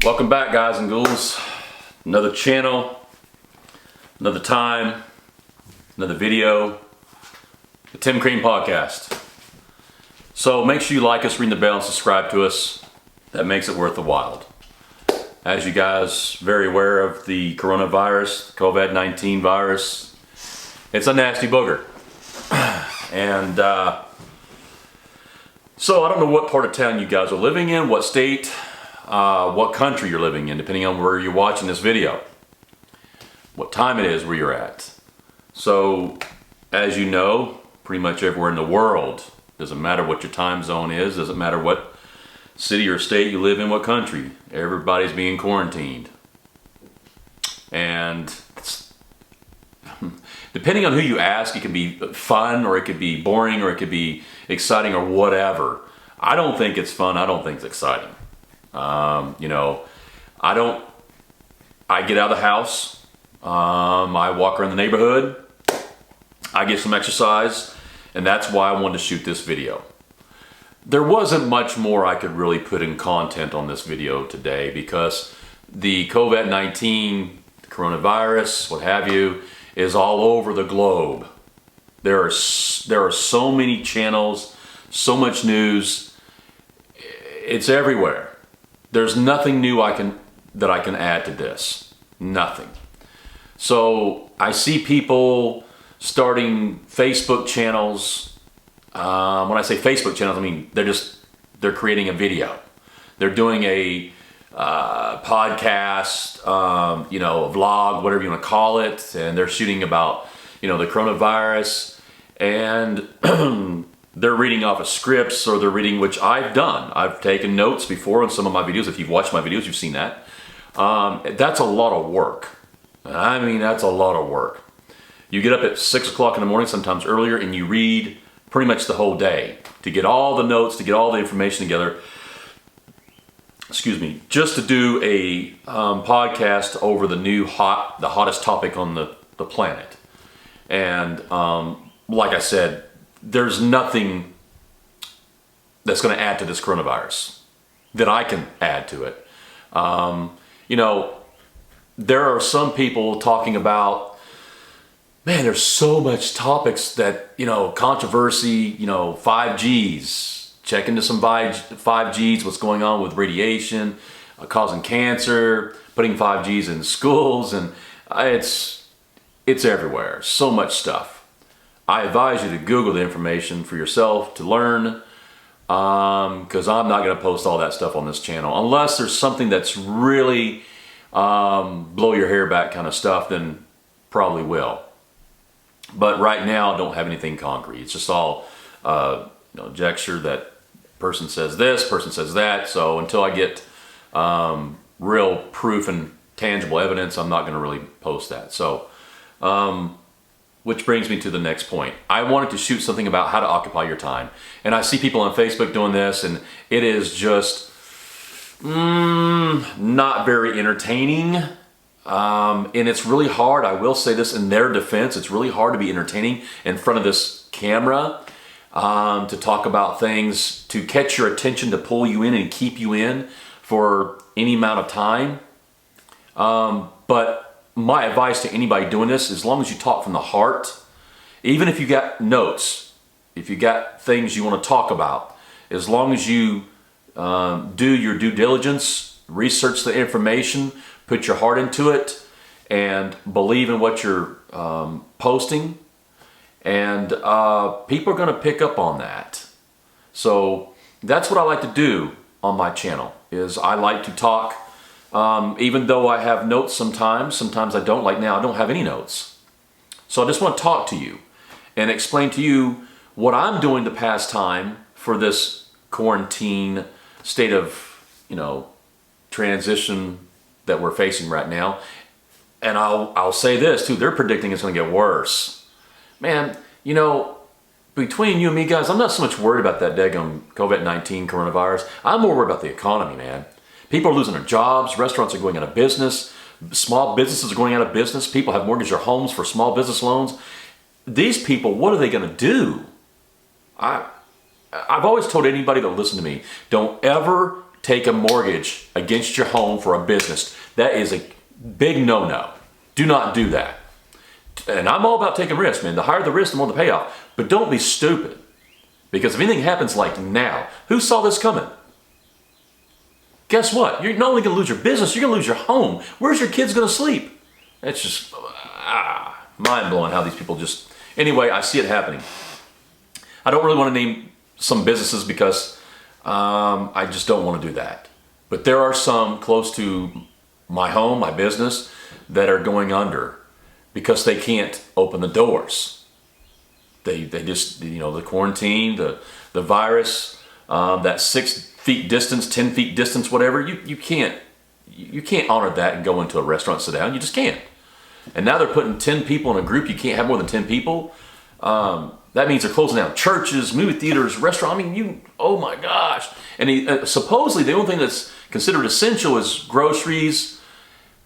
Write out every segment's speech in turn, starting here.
Welcome back, guys and ghouls. Another channel, another time, another video, the Tim Crean Podcast. So make sure you like us, ring the bell, and subscribe to us. That makes it worth the while. As you guys are very aware of the coronavirus, COVID-19 virus, it's a nasty booger. And so I don't know what part of town you guys are living in, what state, what country you're living in, depending on where you're watching this video, what time it is where you're at. So, as you know, pretty much everywhere in the world, doesn't matter what your time zone is, doesn't matter what city or state you live in, what country, everybody's being quarantined. And depending on who you ask, it can be fun or it could be boring or it could be exciting or whatever. I don't think it's fun. I don't think it's exciting. I get out of the house, I walk around the neighborhood, I get some exercise, and that's why I wanted to shoot this video. There wasn't much more I could really put in content on this video today because the COVID-19, coronavirus, what have you, is all over the globe. There are so many channels, so much news, it's everywhere. There's nothing new that I can add to this. Nothing. So I see people starting Facebook channels. When I say Facebook channels, I mean they're creating a video. They're doing a podcast, a vlog, whatever you want to call it, and they're shooting about the coronavirus, and they're reading off of scripts, or they're reading, which I've done. I've taken notes before on some of my videos. If you've watched my videos, you've seen that. That's a lot of work. I mean, that's a lot of work. You get up at 6 o'clock in the morning, sometimes earlier, and you read pretty much the whole day to get all the notes, to get all the information together. Excuse me, just to do a podcast over the hottest topic on the planet. And like I said, there's nothing that's going to add to this coronavirus that I can add to it. There are some people talking about, man, there's so much topics that, controversy, 5Gs, check into some 5Gs, what's going on with radiation, causing cancer, putting 5Gs in schools, and it's everywhere, so much stuff. I advise you to Google the information for yourself to learn, because I'm not going to post all that stuff on this channel. Unless there's something that's really blow your hair back kind of stuff, then probably will. But right now, I don't have anything concrete. It's just all conjecture that person says this, person says that. So until I get real proof and tangible evidence, I'm not going to really post that. So, which brings me to the next point. I wanted to shoot something about how to occupy your time. And I see people on Facebook doing this, and it is just not very entertaining. And it's really hard, I will say this in their defense, it's really hard to be entertaining in front of this camera, to talk about things, to catch your attention, to pull you in and keep you in for any amount of time. But my advice to anybody doing this, as long as you talk from the heart, even if you got notes, if you got things you want to talk about, as long as you do your due diligence, research the information, put your heart into it, and believe in what you're posting, and people are going to pick up on that. So that's what I like to do on my channel, is I like to talk. Even though I have notes sometimes I don't. Like now, I don't have any notes. So I just want to talk to you and explain to you what I'm doing to pass time for this quarantine state of, transition that we're facing right now. And I'll say this too, they're predicting it's going to get worse. Man, between you and me, guys, I'm not so much worried about that daggone COVID-19 coronavirus. I'm more worried about the economy, man. People are losing their jobs. Restaurants are going out of business. Small businesses are going out of business. People have mortgaged their homes for small business loans. These people, what are they going to do? I've always told anybody that listen to me, don't ever take a mortgage against your home for a business. That is a big no-no. Do not do that. And I'm all about taking risks, man. The higher the risk, the more the payoff. But don't be stupid. Because if anything happens like now, who saw this coming? Guess what? You're not only going to lose your business, you're going to lose your home. Where's your kids going to sleep? It's just mind-blowing how these people just... Anyway, I see it happening. I don't really want to name some businesses because I just don't want to do that. But there are some close to my home, my business, that are going under because they can't open the doors. They just, you know, the quarantine, the virus, that 6 feet distance, 10 feet distance, whatever, you can't honor that and go into a restaurant, sit down. You just can't. And now they're putting 10 people in a group. You can't have more than 10 people. That means they're closing down churches, movie theaters, restaurants. I mean, oh my gosh. And supposedly the only thing that's considered essential is groceries,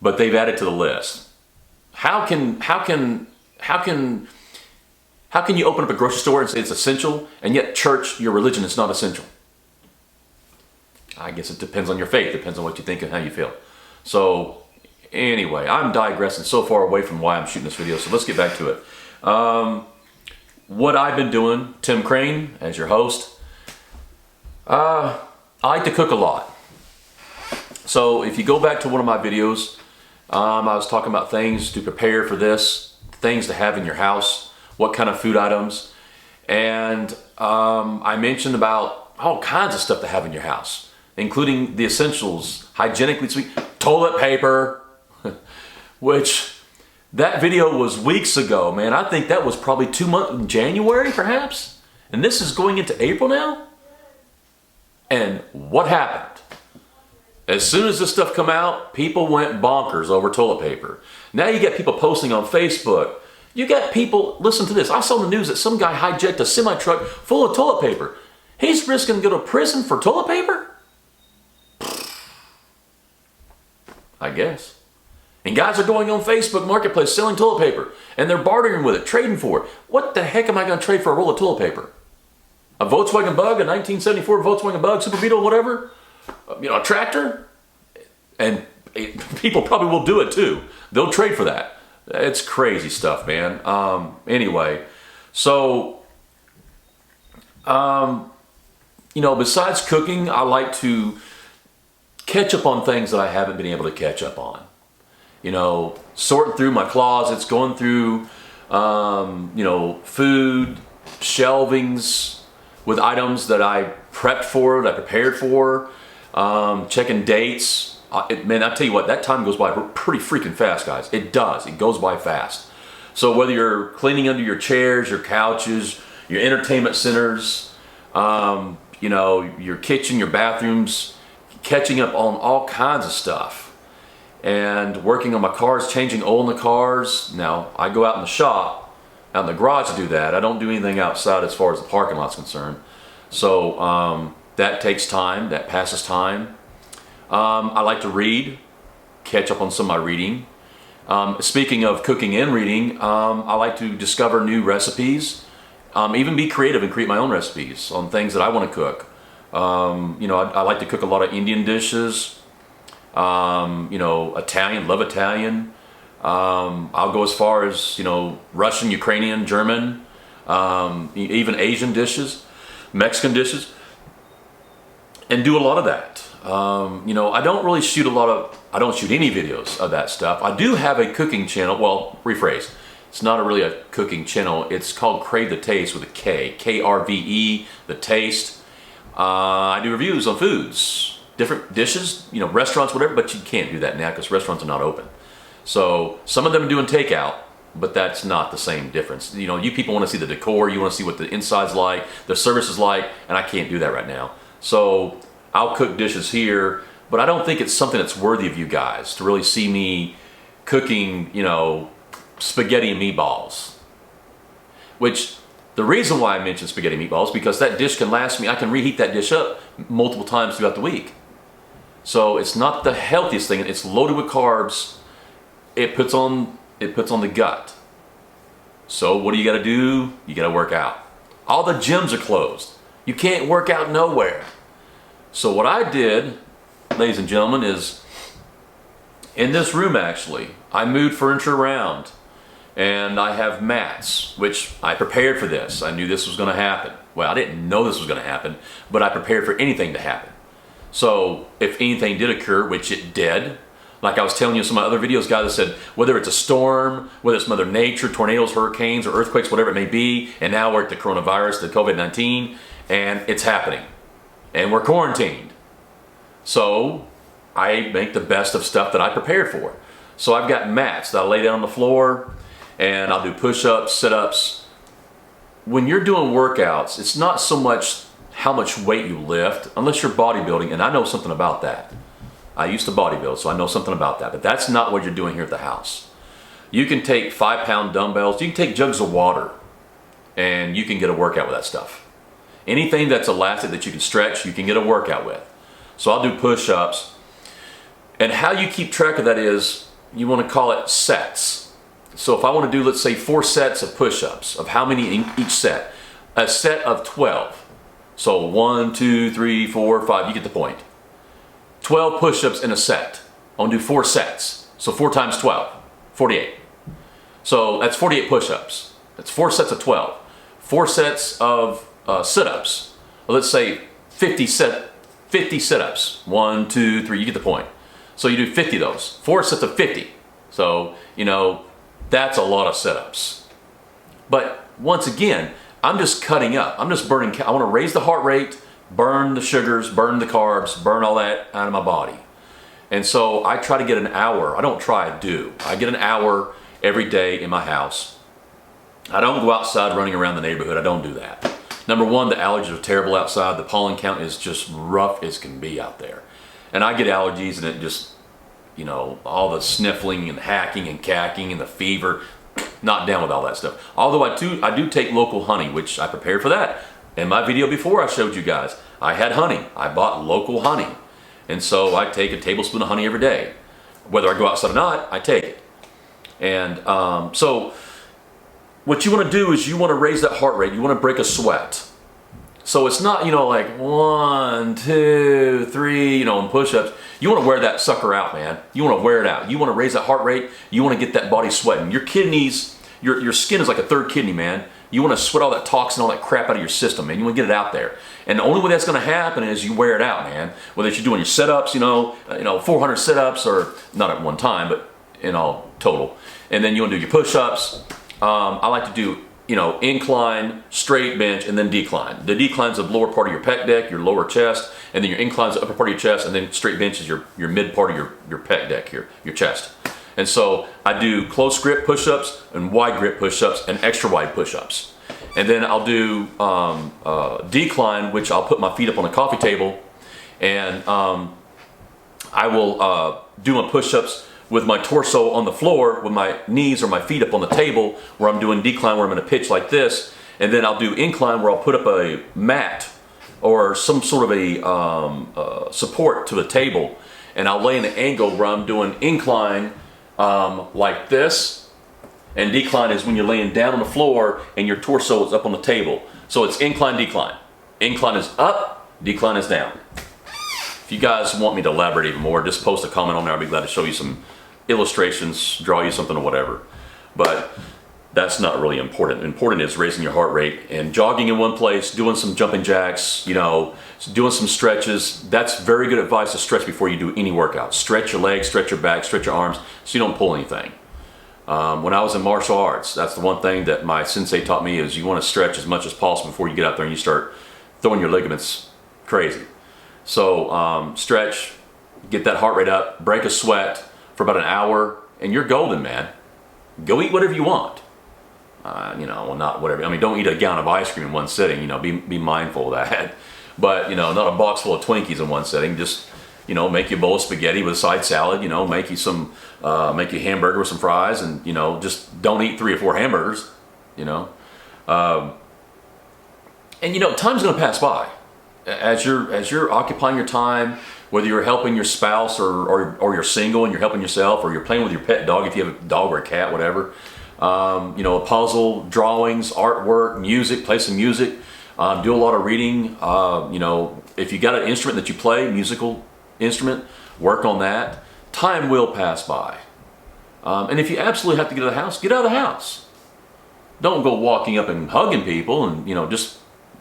but they've added to the list. How can you open up a grocery store and say it's essential, and yet church, your religion, is not essential? I guess it depends on your faith, depends on what you think and how you feel. So anyway, I'm digressing so far away from why I'm shooting this video, so let's get back to it. What I've been doing, Tim Crane, as your host, I like to cook a lot. So if you go back to one of my videos, I was talking about things to prepare for this, things to have in your house, what kind of food items, and I mentioned about all kinds of stuff to have in your house, including the essentials, hygienically sweet, toilet paper, which that video was weeks ago, man. I think that was probably 2 months, January perhaps, and this is going into April now. And what happened? As soon as this stuff come out, people went bonkers over toilet paper. Now you get people posting on Facebook. You got people, listen to this. I saw in the news that some guy hijacked a semi-truck full of toilet paper. He's risking to go to prison for toilet paper? I guess. And guys are going on Facebook Marketplace selling toilet paper. And they're bartering with it, trading for it. What the heck am I going to trade for a roll of toilet paper? A Volkswagen Bug, a 1974 Volkswagen Bug, Super Beetle, whatever? You know, a tractor? And people probably will do it too. They'll trade for that. It's crazy stuff, man. Anyway, so, you know, besides cooking, I like to catch up on things that I haven't been able to catch up on. You know, sorting through my closets, going through, you know, food, shelvings with items that I prepped for, that I prepared for, checking dates. Man, I tell you what, that time goes by pretty freaking fast, guys. It does. It goes by fast. So whether you're cleaning under your chairs, your couches, your entertainment centers, you know, your kitchen, your bathrooms, catching up on all kinds of stuff. And working on my cars, changing oil in the cars. Now, I go out in the shop, out in the garage to do that. I don't do anything outside as far as the parking lot's concerned. So that takes time, that passes time. I like to read, catch up on some of my reading. Speaking of cooking and reading, I like to discover new recipes, even be creative and create my own recipes on things that I want to cook. You know, I like to cook a lot of Indian dishes, you know, Italian, love Italian. I'll go as far as, you know, Russian, Ukrainian, German, even Asian dishes, Mexican dishes, and do a lot of that. You know, I don't really shoot I don't shoot any videos of that stuff. I do have a cooking channel. Well, rephrase. It's not really a cooking channel. It's called Crave the Taste with a K. K-R-V-E, The Taste. I do reviews on foods, different dishes, you know, restaurants, whatever, but you can't do that now because restaurants are not open. So some of them are doing takeout, but that's not the same difference. You know, you people want to see the decor, you want to see what the inside's like, the service is like, and I can't do that right now. So I'll cook dishes here, but I don't think it's something that's worthy of you guys to really see me cooking, you know, spaghetti and meatballs. Which, the reason why I mention spaghetti and meatballs is because that dish can last me, I can reheat that dish up multiple times throughout the week. So it's not the healthiest thing, it's loaded with carbs, it puts on the gut. So what do you gotta do? You gotta work out. All the gyms are closed. You can't work out nowhere. So what I did ladies and gentlemen, is in this room actually. I moved furniture around and I have mats, which I prepared for this. I knew this was going to happen. Well, I didn't know this was going to happen, but I prepared for anything to happen. So if anything did occur, which it did, like I was telling you in some of my other videos, guys, that said, whether it's a storm, whether it's Mother Nature, tornadoes, hurricanes, or earthquakes, whatever it may be, and now we're at the coronavirus, the COVID-19, and it's happening. And we're quarantined. So I make the best of stuff that I prepared for. So I've got mats that I lay down on the floor, and I'll do push-ups, sit-ups. When you're doing workouts, it's not so much how much weight you lift, unless you're bodybuilding, and I know something about that. I used to bodybuild, so I know something about that, but that's not what you're doing here at the house. You can take 5-pound dumbbells, you can take jugs of water, and you can get a workout with that stuff. Anything that's elastic that you can stretch, you can get a workout with. So I'll do push-ups, and how you keep track of that is, you want to call it sets. So if I want to do, let's say, 4 sets of push-ups, of how many in each set? A set of 12. So 1, 2, 3, 4, 5, you get the point. 12 push-ups in a set. I'm gonna do 4 sets. So 4 times 12, 48. So that's 48 push-ups. That's 4 sets of 12. 4 sets of sit-ups. Well, let's say 50 sit-ups. 1, 2, 3, you get the point. So you do 50 of those. 4 sets of 50. So, you know, that's a lot of sit-ups. But once again, I'm just cutting up. I'm just burning. I want to raise the heart rate, burn the sugars, burn the carbs, burn all that out of my body. And so I try to get an hour. I don't try, I do. I get an hour every day in my house. I don't go outside running around the neighborhood. I don't do that. Number one, the allergies are terrible outside. The pollen count is just rough as can be out there. And I get allergies, and it just, you know, all the sniffling and hacking and cacking and the fever. Not down with all that stuff. Although I do take local honey, which I prepared for that. In my video before I showed you guys, I had honey. I bought local honey. And so I take a tablespoon of honey every day. Whether I go outside or not, I take it. And so what you want to do is you want to raise that heart rate. You want to break a sweat. So it's not, you know, like 1, 2, 3, you know, in push-ups. You want to wear that sucker out, man. You want to wear it out. You want to raise that heart rate. You want to get that body sweating. Your kidneys, your skin is like a third kidney, man. You want to sweat all that toxin, all that crap out of your system, man. You want to get it out there. And the only way that's going to happen is you wear it out, man. Whether you're doing your sit-ups, you know, 400 sit-ups, or not at one time, but in all total. And then you want to do your push-ups. I like to do, you know, incline, straight bench, and then decline. The decline's the lower part of your pec deck, your lower chest, and then your incline's the upper part of your chest, and then straight bench is your mid part of your pec deck, your chest. And so I do close grip push-ups and wide grip push-ups and extra wide push-ups. And then I'll do decline, which I'll put my feet up on a coffee table, and I will do my push-ups with my torso on the floor, with my knees or my feet up on the table, where I'm doing decline, where I'm in a pitch like this. And then I'll do incline, where I'll put up a mat or some sort of a support to the table, and I'll lay in an angle where I'm doing incline like this, and decline is when you're laying down on the floor and your torso is up on the table. So it's incline, decline. Incline is up, decline is down. If you guys want me to elaborate even more, just post a comment on there. I'll be glad to show you some illustrations, draw you something or whatever. But that's not really important. Important is raising your heart rate and jogging in one place, doing some jumping jacks, you know, doing some stretches. That's very good advice to stretch before you do any workout. Stretch your legs, stretch your back, stretch your arms, so you don't pull anything. When I was in martial arts, that's the one thing that my sensei taught me, is you want to stretch as much as possible before you get out there and you start throwing your ligaments crazy. So stretch, get that heart rate up, break a sweat for about an hour, and you're golden, man. Go eat whatever you want. You know, well, not whatever. I mean, don't eat a gallon of ice cream in one sitting. You know, be mindful of that. But, you know, not a box full of Twinkies in one sitting. Just, you know, make you a bowl of spaghetti with a side salad. You know, make you a hamburger with some fries, and, you know, just don't eat 3 or 4 hamburgers. You know, and you know, time's gonna pass by as you're occupying your time. Whether you're helping your spouse or you're single and you're helping yourself, or you're playing with your pet dog, if you have a dog or a cat, whatever. You know, a puzzle, drawings, artwork, music, play some music, do a lot of reading. You know, if you got an instrument that you play, musical instrument, work on that. Time will pass by. And if you absolutely have to get out of the house, get out of the house. Don't go walking up and hugging people and, just,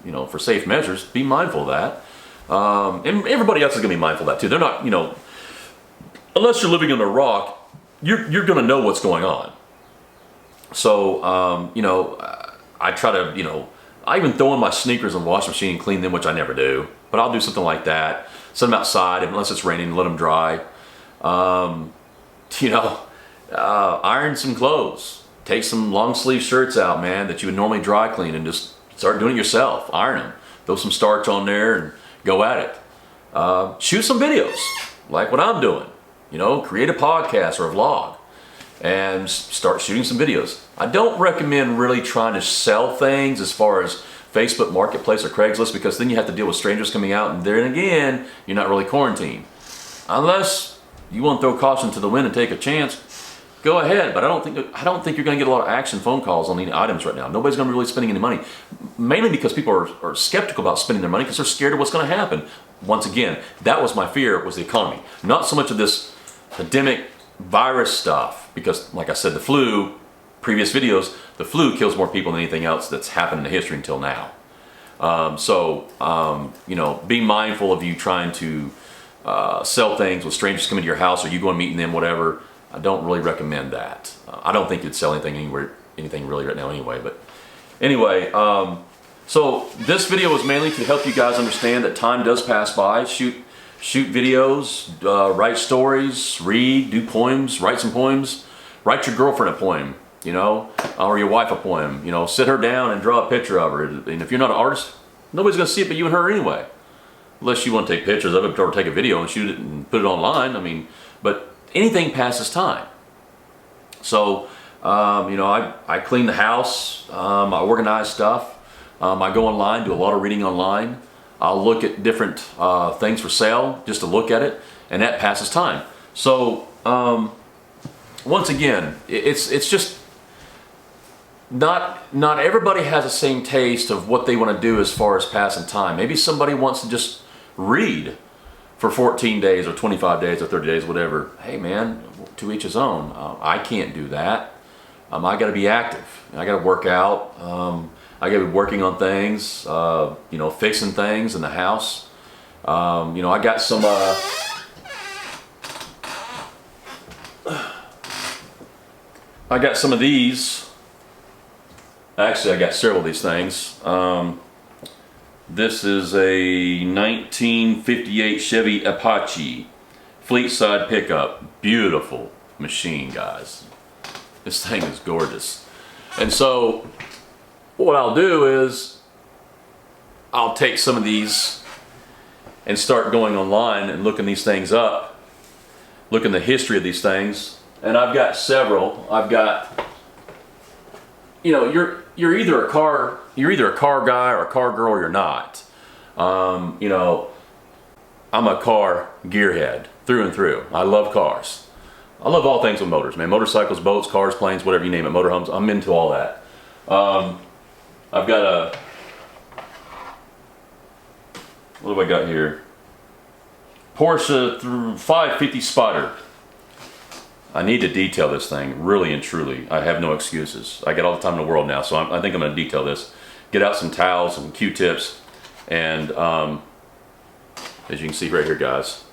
for safe measures, be mindful of that. And everybody else is going to be mindful of that too. They're not, unless you're living under a rock, you're going to know what's going on. So, I try to, I even throw in my sneakers in the washing machine and clean them, which I never do. But I'll do something like that. Set them outside, unless it's raining, let them dry. Iron some clothes. Take some long sleeve shirts out, man, that you would normally dry clean, and just start doing it yourself. Iron them. Throw some starch on there and go at it. Shoot some videos, like what I'm doing. Create a podcast or a vlog and start shooting some videos. I don't recommend really trying to sell things as far as Facebook Marketplace or Craigslist, because then you have to deal with strangers coming out, and then again, you're not really quarantined. Unless you want to throw caution to the wind and take a chance, go ahead. But I don't think you're going to get a lot of action phone calls on the items right now. Nobody's going to be really spending any money, mainly because people are skeptical about spending their money because they're scared of what's going to happen. Once again, that was my fear, was the economy, not so much of this pandemic virus stuff, because like I said, the flu, previous videos, the flu kills more people than anything else that's happened in the history until now. Be mindful of you trying to sell things with strangers coming to your house, or you going meeting them, whatever. I don't really recommend that. I don't think you'd sell anything really right now anyway. But anyway, so this video was mainly to help you guys understand that time does pass by. Shoot videos, write stories, read, do poems, write some poems. Write your girlfriend a poem, or your wife a poem. Sit her down and draw a picture of her. And if you're not an artist, nobody's going to see it but you and her anyway. Unless you want to take pictures of it or take a video and shoot it and put it online. But anything passes time. So, I clean the house, I organize stuff, I go online, do a lot of reading online. I'll look at different things for sale just to look at it, and that passes time. So, once again, it's just not everybody has the same taste of what they want to do as far as passing time. Maybe somebody wants to just read for 14 days or 25 days or 30 days, whatever. Hey man, to each his own. I can't do that. I got to be active. I got to work out. I got to be working on things, fixing things in the house. I got some, I got some of these. Actually, I got several of these things. This is a 1958 Chevy Apache fleet side pickup. Beautiful machine, guys. This thing is gorgeous. And so what I'll do is I'll take some of these and start going online and looking these things up, looking the history of these things. And I've got several. I've got, you're either a car guy or a car girl, or you're not. I'm a car gearhead through and through. I love cars. I love all things with motors, man. Motorcycles, boats, cars, planes, whatever you name it, motorhomes. I'm into all that. I've got a, what have I got here? Porsche 550 Spyder. I need to detail this thing, really and truly. I have no excuses. I got all the time in the world now, so I think I'm going to detail this. Get out some towels, some Q-tips, and as you can see right here, guys,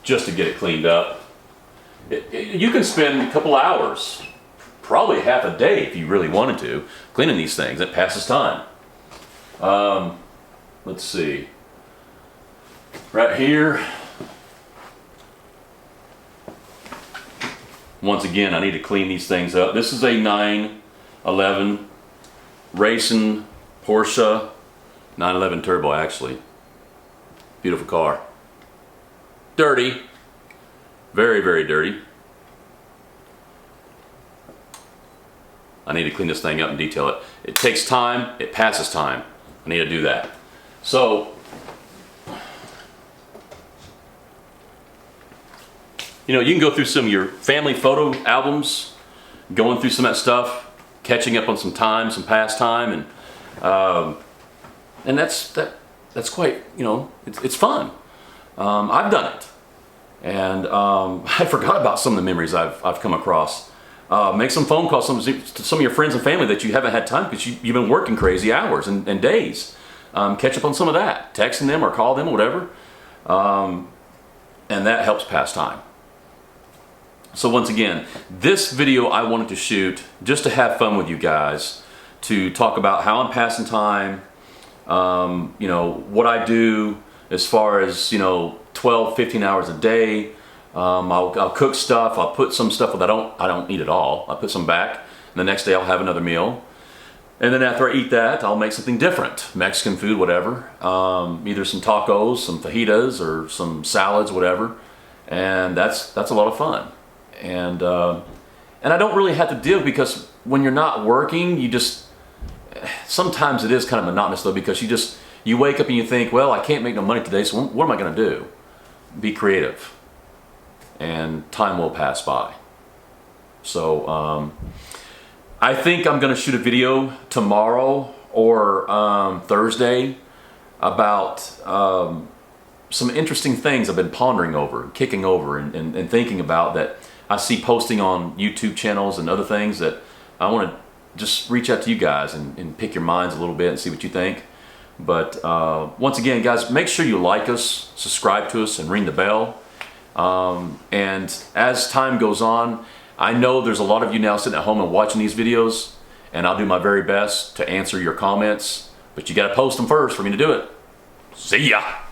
just to get it cleaned up. You can spend a couple hours, probably half a day if you really wanted to, cleaning these things. It passes time. Let's see. Right here, once again, I need to clean these things up. This is a 911 racing Porsche 911 Turbo, actually. Beautiful car. Dirty. Very, very dirty. I need to clean this thing up and detail it. It takes time. It passes time. I need to do that. So, you can go through some of your family photo albums, going through some of that stuff, catching up on some time, some past time, and that's that's quite, you know, it's fun. I've done it. And I forgot about some of the memories I've come across. Make some phone calls to some of your friends and family that you haven't had time because you've been working crazy hours and days. Catch up on some of that, texting them or call them or whatever. And that helps pass time. So once again, this video I wanted to shoot just to have fun with you guys, to talk about how I'm passing time, you know, what I do as far as, you know, 12, 15 hours a day. I'll cook stuff. I'll put some stuff that I don't eat at all. I'll put some back. And the next day I'll have another meal. And then after I eat that, I'll make something different. Mexican food, whatever. Either some tacos, some fajitas, or some salads, whatever. And that's a lot of fun. And I don't really have to deal, because when you're not working, you just, sometimes it is kind of monotonous though, because you wake up and you think, well, I can't make no money today, so what am I going to do? Be creative, and time will pass by. So I think I'm going to shoot a video tomorrow or Thursday about some interesting things I've been pondering over, kicking over, and thinking about, that I see posting on YouTube channels and other things, that I want to just reach out to you guys and pick your minds a little bit and see what you think. But once again, guys, make sure you like us, subscribe to us, and ring the bell. And as time goes on, I know there's a lot of you now sitting at home and watching these videos, and I'll do my very best to answer your comments, but you got to post them first for me to do it. See ya!